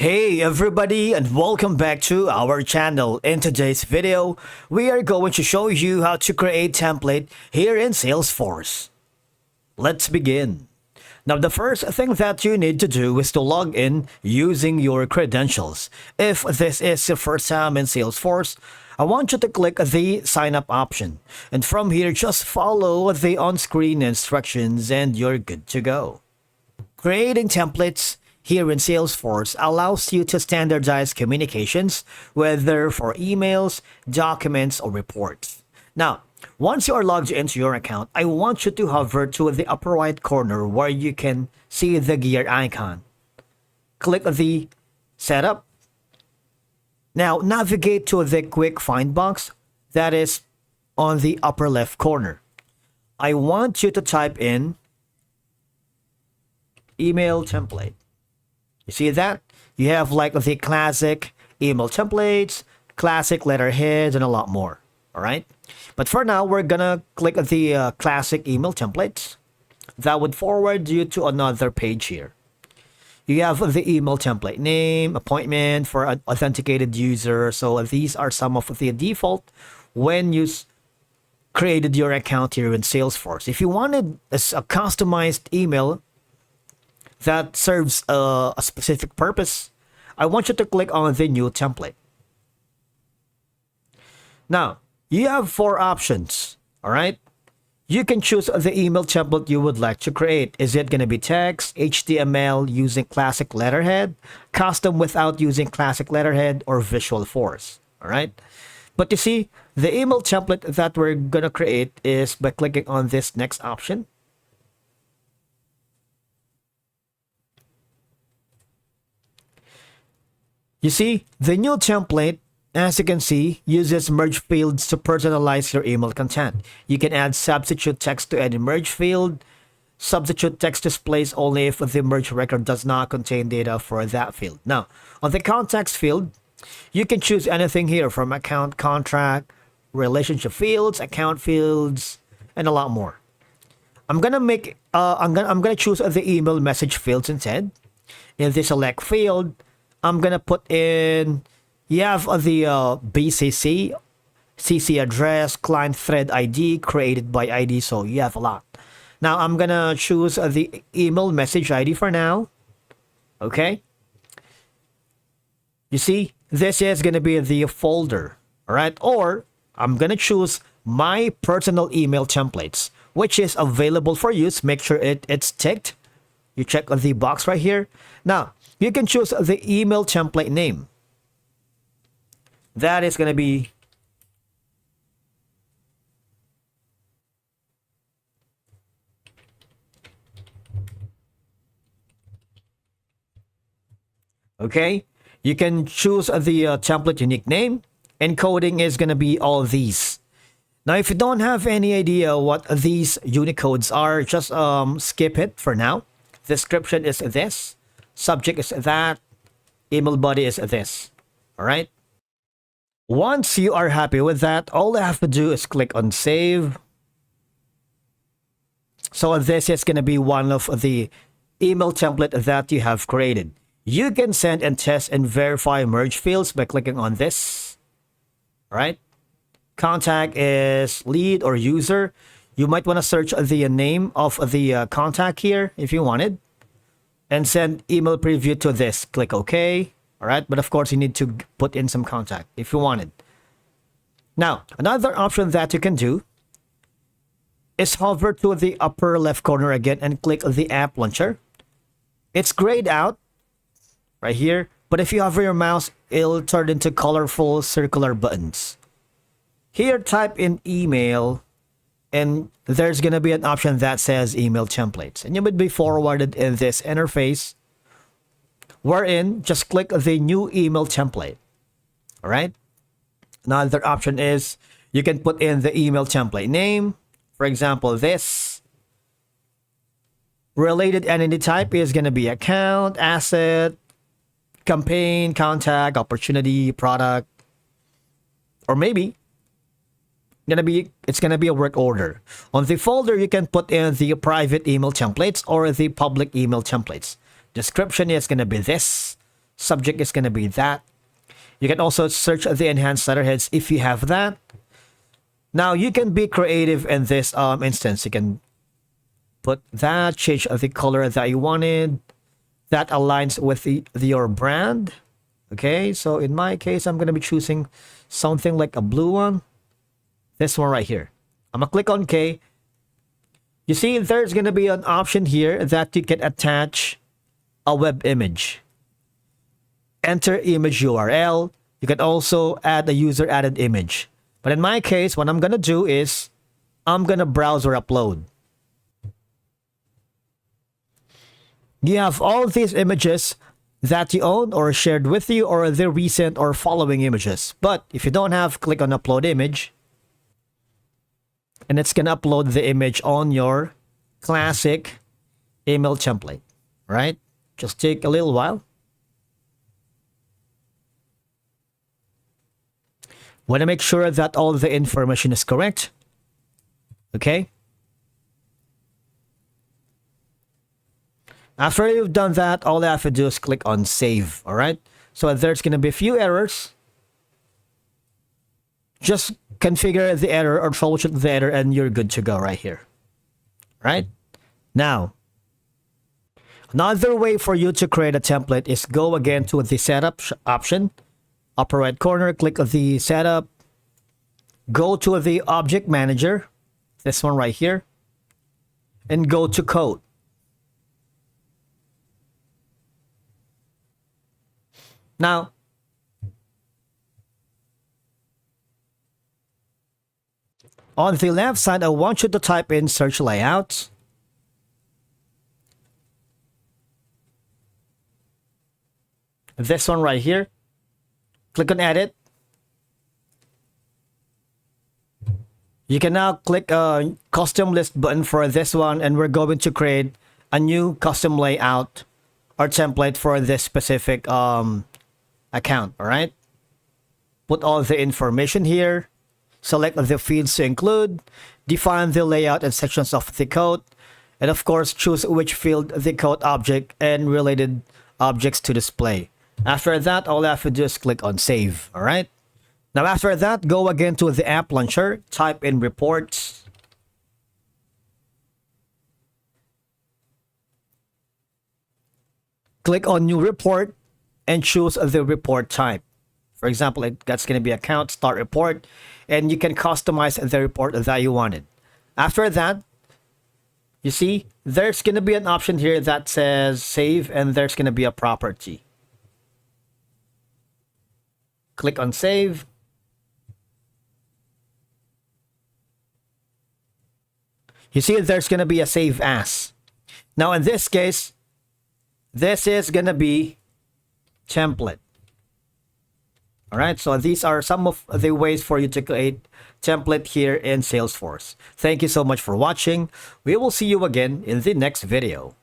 Hey everybody, and welcome back to our channel. In today's video, we are going to show you how to create template here in Salesforce. Let's begin. Now the first thing that you need to do is to log in using your credentials. If this is your first time in Salesforce, I want you to click the sign up option. And from here, just follow the on-screen instructions and you're good to go. Creating templates here in Salesforce allows you to standardize communications, whether for emails, documents, or reports. Now, once you are logged into your account, I want you to hover to the upper right corner where you can see the gear icon. Click the Setup. Now, navigate to the Quick Find box that is on the upper left corner. I want you to type in email template. You see that? You have like the classic email templates, classic letterheads, and a lot more. All right. But for now, we're gonna click the classic email templates. That would forward you to another page here. You have the email template name, appointment for an authenticated user. So these are some of the default when you created your account here in Salesforce. If you wanted a customized email that serves a specific purpose, I want you to click on the new template. Now, you have four options, all right? You can choose the email template you would like to create. Is it going to be text, HTML using classic letterhead, custom without using classic letterhead, or visual force, all right? But you see, the email template that we're going to create is by clicking on this next option. You see, the new template, as you can see, uses merge fields to personalize your email content. You can add substitute text to any merge field. Substitute text displays only if the merge record does not contain data for that field. Now, on the context field, you can choose anything here from account, contract, relationship fields, account fields, and a lot more. I'm gonna choose the email message fields instead. In the select field, I'm gonna put in, you have the BCC, CC address, client thread ID, created by ID, so you have a lot. Now I'm gonna choose the email message ID for now. Okay. You see, this is gonna be the folder, all right? Or I'm gonna choose my personal email templates, which is available for use. Make sure it's ticked. You check the box right here. Now, you can choose the email template name. That is going to be okay. You can choose the template unique name. Encoding is going to be all these. Now, if you don't have any idea what these Unicodes are, just skip it for now. Description is this. Subject is that. Email body is this. All right. Once you are happy with that, all you have to do is click on save. So this is going to be one of the email template that you have created. You can send and test and verify merge fields by clicking on this. All right. Contact is lead or user. You might want to search the name of the contact here if you wanted. And send email preview to this. Click OK. All right. But of course, you need to put in some contact if you wanted. Now, another option that you can do is hover to the upper left corner again and click the app launcher. It's grayed out right here. But if you hover your mouse, it'll turn into colorful circular buttons. Here, type in email. And there's going to be an option that says email templates. And you would be forwarded in this interface wherein just click the new email template. All right. Another option is you can put in the email template name. For example, this. Related entity type is going to be account, asset, campaign, contact, opportunity, product, or maybe it's gonna be a work order. On the folder, you can put in the private email templates or the public email templates. Description is gonna be this. Subject is going to be that. You can also search the enhanced letterheads if you have that. Now you can be creative in this instance. You can put that, change the color that you wanted. That aligns with your brand. Okay, so in my case, I'm going to be choosing something like a blue one. This one right here. I'm going to click on K. You see, there's going to be an option here that you can attach a web image. Enter image URL. You can also add a user added image. But in my case, what I'm going to do is I'm going to browse or upload. You have all of these images that you own or shared with you, or the recent or following images. But if you don't have, click on upload image. And it's going to upload the image on your classic email template, right? Just take a little while. Want to make sure that all the information is correct. Okay. After you've done that, all you have to do is click on save. All right. So there's going to be a few errors. Just configure the error or troubleshoot the error and you're good to go right here. Right. Now, another way for you to create a template is go again to the setup option. Upper right corner, click on the setup. Go to the object manager. This one right here. And go to code. Now, on the left side, I want you to type in search layout. This one right here. Click on edit. You can now click a custom list button for this one, and we're going to create a new custom layout or template for this specific account. All right. Put all the information here. Select the fields to include. Define the layout and sections of the code. And of course, choose which field the code object and related objects to display. After that, all I have to do is click on save. All right. Now, after that, go again to the app launcher. Type in reports. Click on new report and choose the report type. For example, that's going to be account start report, and you can customize the report that you wanted. After that, you see, there's going to be an option here that says save, and there's going to be a property. Click on save. You see, there's going to be a save as. Now, in this case, this is going to be template. All right, so these are some of the ways for you to create template here in Salesforce. Thank you so much for watching. We will see you again in the next video.